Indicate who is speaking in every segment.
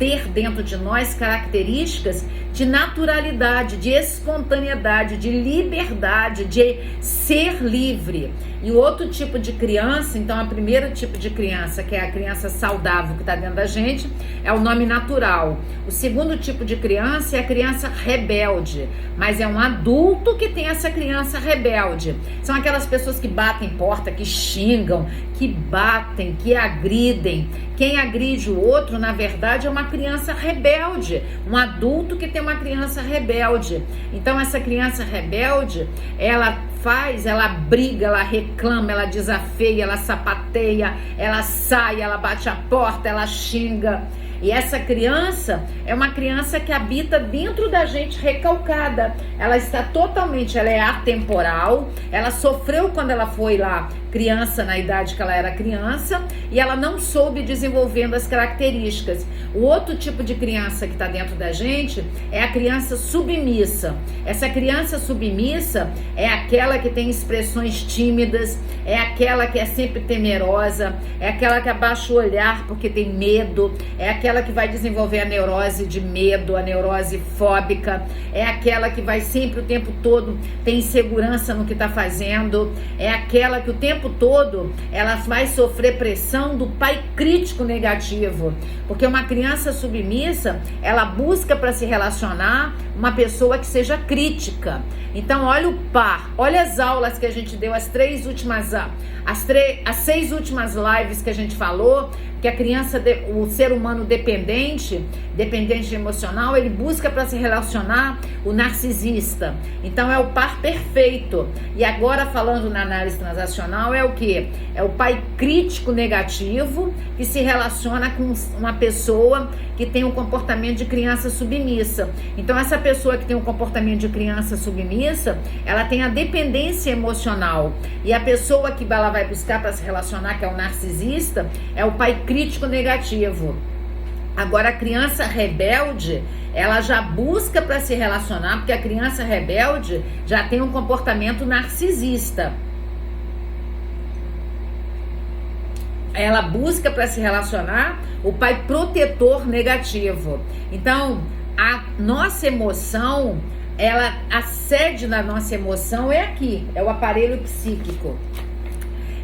Speaker 1: ter dentro de nós características de naturalidade, de espontaneidade, de liberdade, de ser livre. E o outro tipo de criança, então, o primeiro tipo de criança, que é a criança saudável que está dentro da gente, é o nome natural. O segundo tipo de criança é a criança rebelde, mas é um adulto que tem essa criança rebelde. São aquelas pessoas que batem porta, que xingam, que batem, que agridem. Quem agride o outro, na verdade, é uma criança rebelde, um adulto que tem uma criança rebelde. Então, essa criança rebelde, ela briga, ela reclama, ela desafia, ela sapateia, ela sai, ela bate a porta, ela xinga. E essa criança é uma criança que habita dentro da gente recalcada. Ela está totalmente, ela é atemporal, ela sofreu quando ela foi lá criança, na idade que ela era criança, e ela não soube desenvolvendo as características. O outro tipo de criança que está dentro da gente é a criança submissa. Essa criança submissa é aquela que tem expressões tímidas, é aquela que é sempre temerosa, é aquela que abaixa o olhar porque tem medo, é aquela que vai desenvolver a neurose de medo, a neurose fóbica, é aquela que vai sempre o tempo todo ter insegurança no que está fazendo, é aquela que o tempo todo ela vai sofrer pressão do pai crítico negativo, porque uma criança submissa, ela busca para se relacionar uma pessoa que seja crítica. Então olha o par, olha as aulas que a gente deu, as 6 últimas lives que a gente falou, que a criança, o ser humano dependente emocional, ele busca para se relacionar o narcisista. Então é o par perfeito. E agora falando na análise transacional é o quê? É o pai crítico negativo que se relaciona com uma pessoa que tem um comportamento de criança submissa. Então essa pessoa que tem um comportamento de criança submissa, ela tem a dependência emocional. E a pessoa que ela vai buscar para se relacionar, que é o narcisista, é o pai crítico negativo. Agora a criança rebelde, ela já busca para se relacionar, porque a criança rebelde já tem um comportamento narcisista. Ela busca para se relacionar o pai protetor negativo. Então, a nossa emoção, a sede da nossa emoção é aqui, é o aparelho psíquico.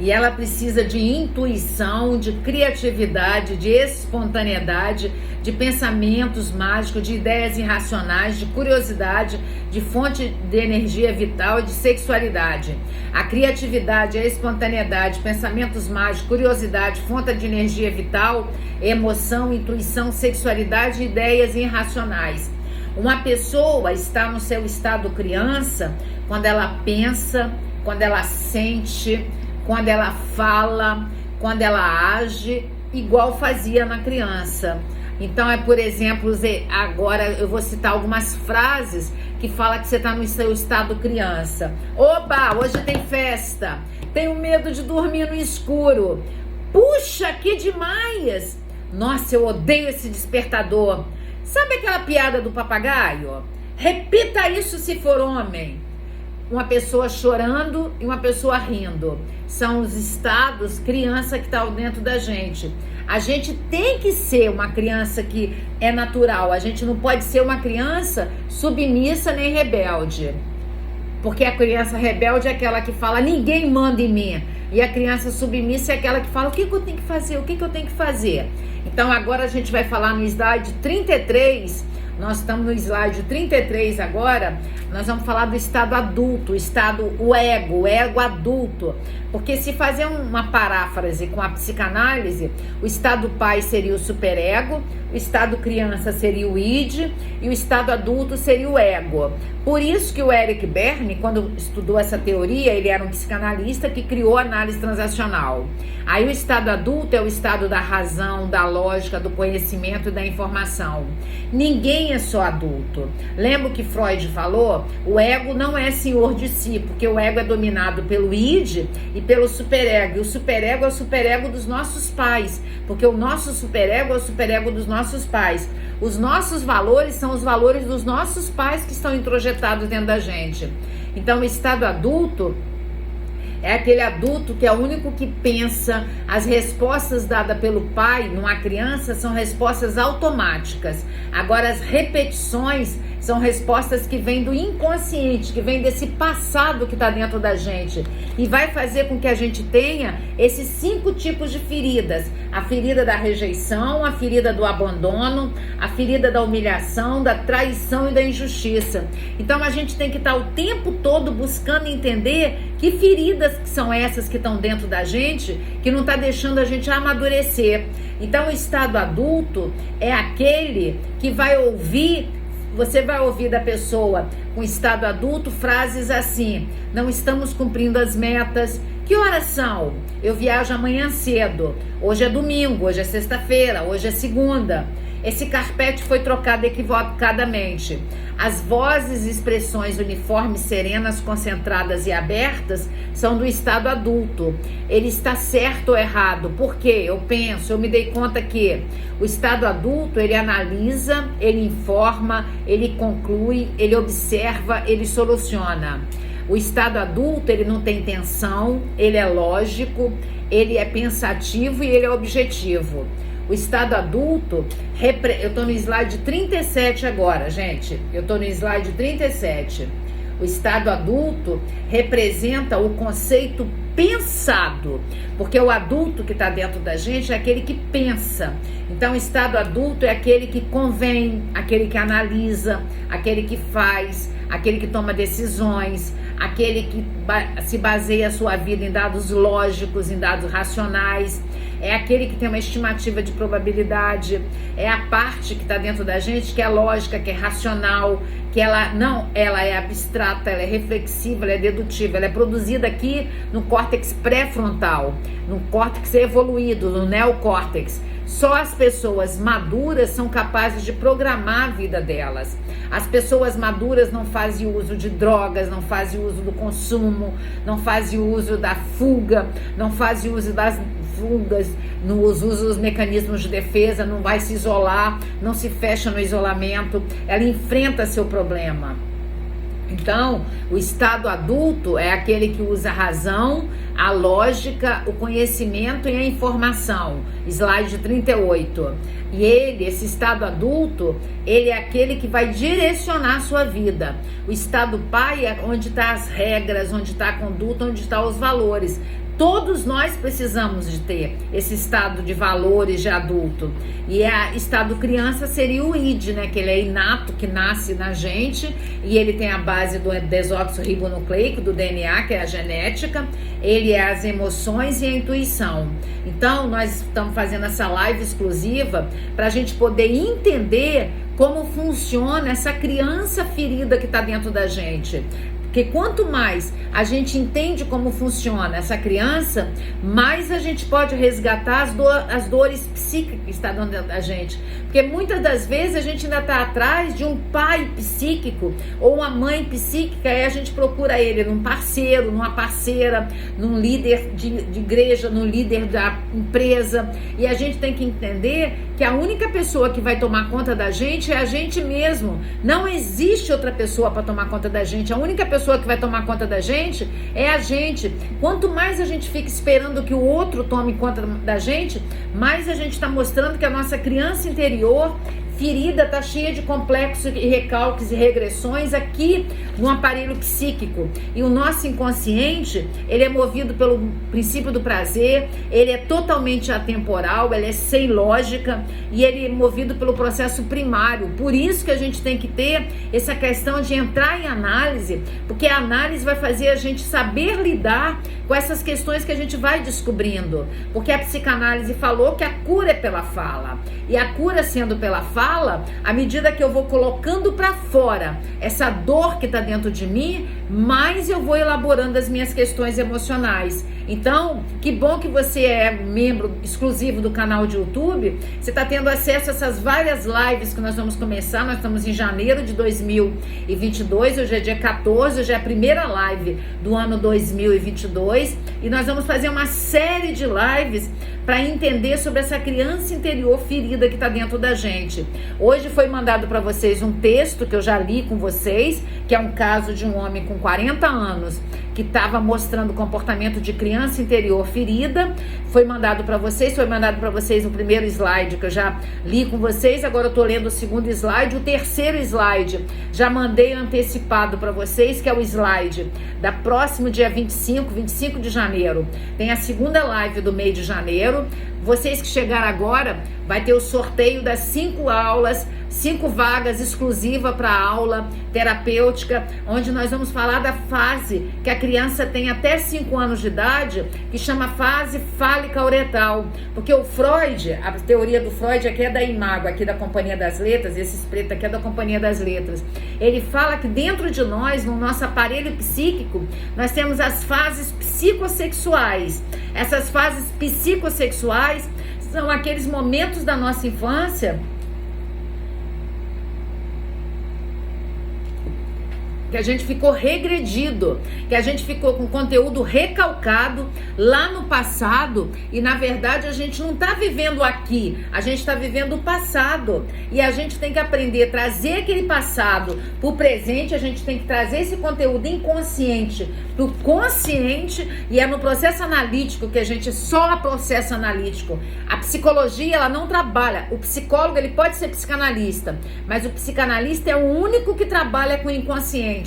Speaker 1: E ela precisa de intuição, de criatividade, de espontaneidade, de pensamentos mágicos, de ideias irracionais, de curiosidade, de fonte de energia vital e de sexualidade. A criatividade, a espontaneidade, pensamentos mágicos, curiosidade, fonte de energia vital, emoção, intuição, sexualidade e ideias irracionais. Uma pessoa está no seu estado criança quando ela pensa, quando ela sente, quando ela fala, quando ela age, igual fazia na criança. Então por exemplo, agora eu vou citar algumas frases que fala que você está no seu estado criança. Oba, hoje tem festa. Tenho medo de dormir no escuro. Puxa, que demais! Nossa, eu odeio esse despertador. Sabe aquela piada do papagaio? Repita isso se for homem. Uma pessoa chorando e uma pessoa rindo. São os estados criança que está dentro da gente. A gente tem que ser uma criança que é natural. A gente não pode ser uma criança submissa nem rebelde. Porque a criança rebelde é aquela que fala, ninguém manda em mim. E a criança submissa é aquela que fala, o que eu tenho que fazer? O que eu tenho que fazer? Então agora a gente vai falar no slide 33. Nós estamos no slide 33 agora. Nós vamos falar do estado adulto, o ego adulto. Porque se fazer uma paráfrase com a psicanálise, o estado pai seria o superego, o estado criança seria o id e o estado adulto seria o ego. Por isso que o Eric Berne, quando estudou essa teoria, ele era um psicanalista que criou a análise transacional. Aí o estado adulto é o estado da razão, da lógica, do conhecimento e da informação. Ninguém é só adulto. Lembra o que Freud falou? O ego não é senhor de si, porque o ego é dominado pelo id e pelo superego. E o superego é o superego dos nossos pais, porque o nosso superego é o superego dos nossos pais. Os nossos valores são os valores dos nossos pais que estão introjetados dentro da gente. Então o estado adulto É aquele adulto que é o único que pensa. As respostas dadas pelo pai numa criança são respostas automáticas. Agora, as repetições são respostas que vêm do inconsciente, que vêm desse passado que está dentro da gente. E vai fazer com que a gente tenha esses 5 tipos de feridas. A ferida da rejeição, a ferida do abandono, a ferida da humilhação, da traição e da injustiça. Então a gente tem que estar o tempo todo buscando entender que feridas que são essas que estão dentro da gente, que não está deixando a gente amadurecer. Então o estado adulto é aquele que vai ouvir. Você vai ouvir da pessoa com estado adulto frases assim: não estamos cumprindo as metas. Que horas são? Eu viajo amanhã cedo. Hoje é domingo, hoje é sexta-feira, hoje é segunda. Esse carpete foi trocado equivocadamente. As vozes e expressões uniformes, serenas, concentradas e abertas são do estado adulto. Ele está certo ou errado? Por quê? Eu penso, eu me dei conta que o estado adulto, ele analisa, ele informa, ele conclui, ele observa, ele soluciona. O estado adulto, ele não tem tensão, ele é lógico, ele é pensativo e ele é objetivo. O estado adulto, eu estou no slide 37 agora, gente. Eu estou no slide 37. O estado adulto representa o conceito pensado, porque o adulto que está dentro da gente é aquele que pensa. Então, o estado adulto é aquele que convém, aquele que analisa, aquele que faz, aquele que toma decisões, aquele que se baseia a sua vida em dados lógicos, em dados racionais. É aquele que tem uma estimativa de probabilidade, é a parte que está dentro da gente que é lógica, que é racional, que ela é abstrata, ela é reflexiva, ela é dedutiva, ela é produzida aqui no córtex pré-frontal, no córtex evoluído, no neocórtex. Só as pessoas maduras são capazes de programar a vida delas. As pessoas maduras não fazem uso de drogas, não fazem uso do consumo, não fazem uso da fuga, não fazem uso das fugas, não usa os mecanismos de defesa, não vai se isolar, não se fecha no isolamento, ela enfrenta seu problema. Então, o estado adulto é aquele que usa a razão, a lógica, o conhecimento e a informação. Slide 38. E esse estado adulto, ele é aquele que vai direcionar a sua vida. O estado pai é onde estão as regras, onde está a conduta, onde estão os valores. Todos nós precisamos de ter esse estado de valores de adulto. E o estado criança seria o id, né? Que ele é inato, que nasce na gente. E ele tem a base do desoxirribonucleico, do DNA, que é a genética. Ele é as emoções e a intuição. Então, nós estamos fazendo essa live exclusiva para a gente poder entender como funciona essa criança ferida que está dentro da gente. Porque quanto mais a gente entende como funciona essa criança, mais a gente pode resgatar as dores psíquicas que estão dentro da gente. Porque muitas das vezes a gente ainda está atrás de um pai psíquico ou uma mãe psíquica, e a gente procura ele num parceiro, numa parceira, num líder de igreja, num líder da empresa. E a gente tem que entender que a única pessoa que vai tomar conta da gente é a gente mesmo. Não existe outra pessoa para tomar conta da gente. A única pessoa que vai tomar conta da gente é a gente. Quanto mais a gente fica esperando que o outro tome conta da gente, mais a gente está mostrando que a nossa criança interior ferida está cheia de complexos e recalques e regressões aqui no aparelho psíquico. E o nosso inconsciente, ele é movido pelo princípio do prazer, ele é totalmente atemporal, ele é sem lógica e ele é movido pelo processo primário. Por isso que a gente tem que ter essa questão de entrar em análise, porque a análise vai fazer a gente saber lidar com essas questões que a gente vai descobrindo. Porque a psicanálise falou que a cura é pela fala. E a cura sendo pela fala, à medida que eu vou colocando para fora essa dor que está dentro de mim, mais eu vou elaborando as minhas questões emocionais. Então, que bom que você é membro exclusivo do canal de YouTube. Você está tendo acesso a essas várias lives que nós vamos começar. Nós estamos em janeiro de 2022, hoje é dia 14, hoje é a primeira live do ano 2022. E nós vamos fazer uma série de lives para entender sobre essa criança interior ferida que está dentro da gente. Hoje foi mandado para vocês um texto que eu já li com vocês, que é um caso de um homem com 40 anos que estava mostrando o comportamento de criança interior ferida. Foi mandado para vocês o primeiro slide que eu já li com vocês, agora eu estou lendo o segundo slide, o terceiro slide já mandei antecipado para vocês, que é o slide da próximo dia 25 de janeiro, tem a segunda live do mês de janeiro. Vocês que chegaram agora, vai ter o sorteio das 5 aulas, 5 vagas exclusivas para aula terapêutica, onde nós vamos falar da fase que a criança tem até 5 anos de idade, que chama fase fálica uretral. Porque o Freud, a teoria do Freud aqui é da Imago, aqui da Companhia das Letras, esse preto aqui é da Companhia das Letras. Ele fala que dentro de nós, no nosso aparelho psíquico, nós temos as fases psicossexuais. Essas fases psicossexuais são aqueles momentos da nossa infância que a gente ficou regredido, que a gente ficou com conteúdo recalcado lá no passado, e na verdade a gente não está vivendo aqui, a gente está vivendo o passado, e a gente tem que aprender a trazer aquele passado para o presente. A gente tem que trazer esse conteúdo inconsciente para o consciente, e é no processo analítico que a gente, só processo analítico. A psicologia, ela não trabalha, o psicólogo, ele pode ser psicanalista, mas o psicanalista é o único que trabalha com o inconsciente.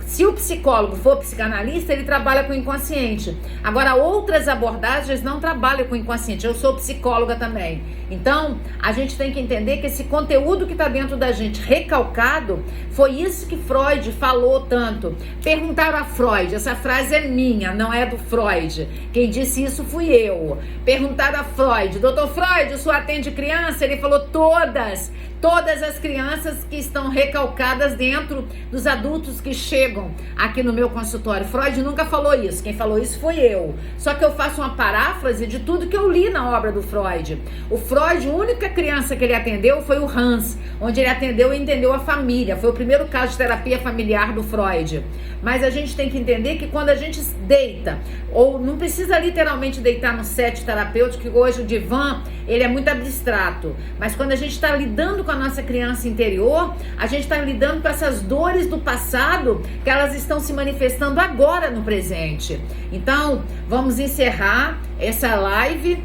Speaker 1: Se o psicólogo for psicanalista, ele trabalha com o inconsciente. Agora, outras abordagens não trabalham com o inconsciente. Eu sou psicóloga também. Então, a gente tem que entender que esse conteúdo que está dentro da gente recalcado, foi isso que Freud falou tanto. Perguntaram a Freud, essa frase é minha, não é do Freud. Quem disse isso fui eu. Perguntaram a Freud, doutor Freud, o senhor atende criança? Ele falou todas as crianças que estão recalcadas dentro dos adultos que chegam aqui no meu consultório. Freud nunca falou isso, quem falou isso foi eu. Só que eu faço uma paráfrase de tudo que eu li na obra do Freud. O Freud, a única criança que ele atendeu foi o Hans, onde ele atendeu e entendeu a família. Foi o primeiro caso de terapia familiar do Freud. Mas a gente tem que entender que quando a gente deita, ou não precisa literalmente deitar no set terapêutico, que hoje o divã, ele é muito abstrato, mas quando a gente está lidando com a nossa criança interior, a gente está lidando com essas dores do passado, que elas estão se manifestando agora no presente. Então, vamos encerrar essa live